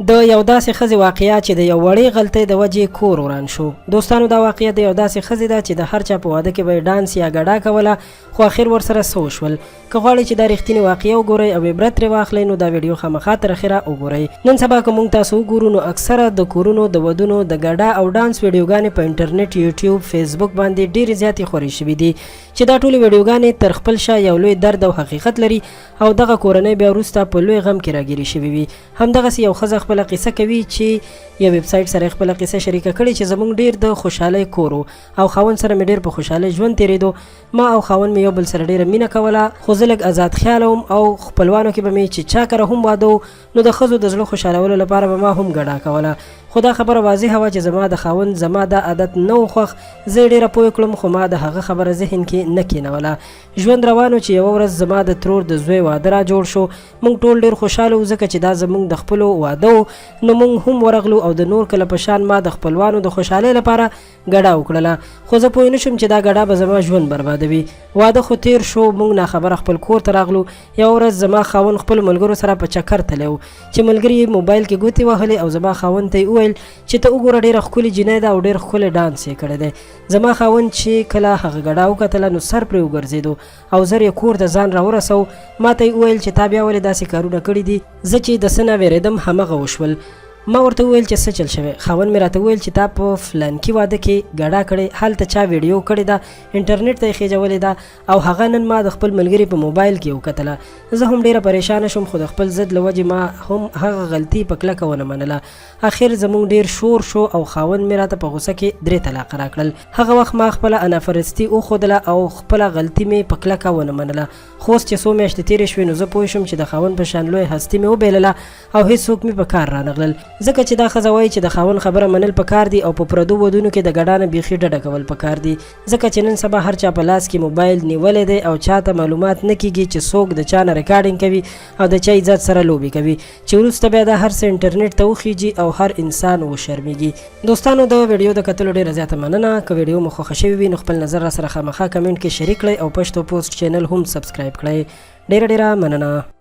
د یو داسې ښځې واقعه چې د یو وړې غلطۍ د وجې کور وران شو. دوستانو دا واقعه د یو داسې ښځې ده چې د هر چا په واده کې به ډانس یا ګډا کوله، خو اخر ورسره څه وشول. که غواړئ چې دا رښتینې واقعه وګورئ او عبرت ترې واخلئ نو دا ویډیو خامخا تر اخره وګورئ. نن سبا که موږ تاسو وګورو نو اکثره د کورونو د ودونو د ګډا او ډانس ویډیوګانې په انټرنیټ، یوټیوب، فیسبوک باندې ډېرې زیاتې خورې شوي دي چې دا ټولې ویډیوګانې تر خپل شا یو لوی درد او حقیقت لري او دغه کورنۍ بیا وروسته په لوی غم کې راګیرې شوي وي. همدغسې یو ښځه خپله قصه کوي چې یو ویب سایټ سره خپل قصه شریکه کړې چې زموږ ډیر د خوشحالۍ کور او خاوند سره مې ډیر په خوشحالۍ ژوند تیریدو. ما او خاوند مې یو بل سره ډیره مینه کوله، خو زه لږ آزاد خیاله وم او خپلوانو کې به مې چې چا کره هم واده نو د ښځو د زړه خوشحالولو لپاره به ما هم ګډا کوله. خو دا خبره واضحه وه چې زما د خاوند زما دا عادت نه و خوښ. زه ډیره پوه کړم خو ما د هغه خبره ذهن کې نه کېنوله. ژوند روانو چې یوه ورځ زما د ترور د زوی واده را جوړ شو. موږ ټول ډیر خوشحاله وو ځکه چې دا زموږ د خپلو واده و. نو موږ هم ورغلو او د نور کله په شان ما د خپلوانو د خوشحالۍ لپاره ګډا وکړله. خو زه پوه نه شوم چې دا ګډا به زما ژوند بربادوي. واده خو تیر شو، موږ ناخبره خپل کور ته راغلو. یوه ورځ زما خاوند خپلو ملګرو سره په چکر تللی و چې ملګري یې موبایل کې ګوتې وهلې او زما خاوند ته یې وویل چې ته وګوره ډېره ښکلې جینئ ده او ډېر ښکلی ډانس یې کړی دی. زما خاوند چې کله هغه ګډا وکتله نو سر پرې وګرځېدو او زر یې کور ته ځان راورسو. ما ته یې وویل چې تا بیا ولې داسې کارونه کړي دي. زه چې د څه نه وېرېدم همغه وشول. ما ورته وویل چې څه چل شوی. خاوند مې راته وویل چې تا په فلانکي واده کې ګډا کړې، هلته چا ویډیو کړې ده، انټرنیټ ته یې خېجولې ده او هغه نن ما د خپل ملګري په موبایل کې وکتله. زه هم ډېره پریشانه شوم خو د خپل ضد له وجې ما هم هغه غلطي په کلکه ونه منله. اخر زموږ ډېر شور شو او خاوند مې راته په غوسه کې 3 طلاق راکړل. هغه وخت ما خپله انافرستي وښودله او خپله غلطي مې په کلکه ونه منله. خو اوس چې څو میاشتې تېرې شوې نو زه پوه شوم چې د خاوند په شان لوی هستي مې وبیلله او هېڅوک مې په کار رانغلل. ځکه چې دا ښځه وایي چې د خاوند خبره منل پکار دي او په پردو ودونو کې د ګډا نه بیخي ډډه کول پکار دي. ځکه چې نن سبا هر چا په لاس کې موبایل نیولی دی او چاته معلومات نه کیږي چې څوک د چا نه ریکارډینګ کوي او د چا عزت سره لوبې کوي چې وروسته بیا دا هر څه انټرنیټ ته وخیږي او هر انسان وشرمیږي. دوستانو د ویډیو د کتلو ډیره زیاته مننه. که ویډیو مو خوښه شوې وي نو خپل نظر را سره خامخا کمنټ کې شریک کړئ او پښتو پوسټ چینل هم سبسکرایب کړئ. ډیره مننه.